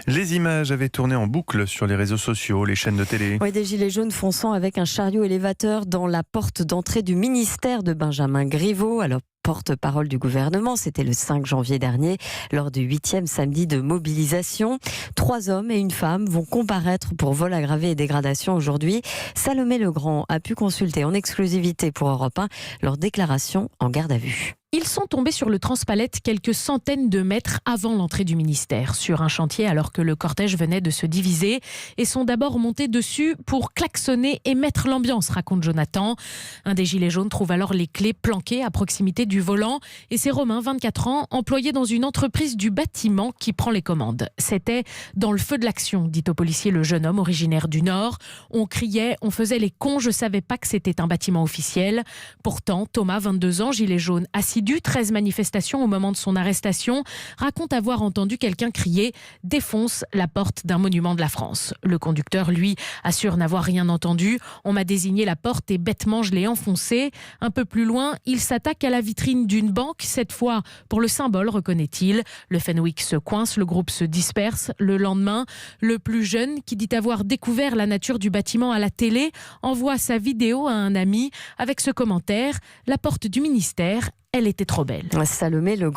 Les images avaient tourné en boucle sur les réseaux sociaux, les chaînes de télé. Oui, des gilets jaunes fonçant avec un chariot élévateur dans la porte d'entrée du ministère de Benjamin Griveaux. Alors, porte-parole du gouvernement, c'était le 5 janvier dernier, lors du 8e samedi de mobilisation. 3 hommes et une femme vont comparaître pour vol aggravé et dégradation aujourd'hui. Salomé Legrand a pu consulter en exclusivité pour Europe 1 leur déclaration en garde à vue. Ils sont tombés sur le Transpalette quelques centaines de mètres avant l'entrée du ministère, sur un chantier alors que le cortège venait de se diviser, et sont d'abord montés dessus pour klaxonner et mettre l'ambiance, raconte Jonathan. Un des gilets jaunes trouve alors les clés planquées à proximité du volant, et c'est Romain, 24 ans, employé dans une entreprise du bâtiment, qui prend les commandes. C'était dans le feu de l'action, dit au policier le jeune homme originaire du Nord. On criait, on faisait les cons, je savais pas que c'était un bâtiment officiel. Pourtant, Thomas, 22 ans, gilet jaune assidu, 13 manifestations au moment de son arrestation, raconte avoir entendu quelqu'un crier « Défonce la porte d'un monument de la France ». Le conducteur, lui, assure n'avoir rien entendu. « On m'a désigné la porte et bêtement je l'ai enfoncée ». Un peu plus loin, il s'attaque à la vitrine d'une banque, cette fois pour le symbole, reconnaît-il. Le Fenwick se coince, le groupe se disperse. Le lendemain, le plus jeune, qui dit avoir découvert la nature du bâtiment à la télé, envoie sa vidéo à un ami avec ce commentaire « La porte du ministère, elle était trop belle ». Salomé Legrand.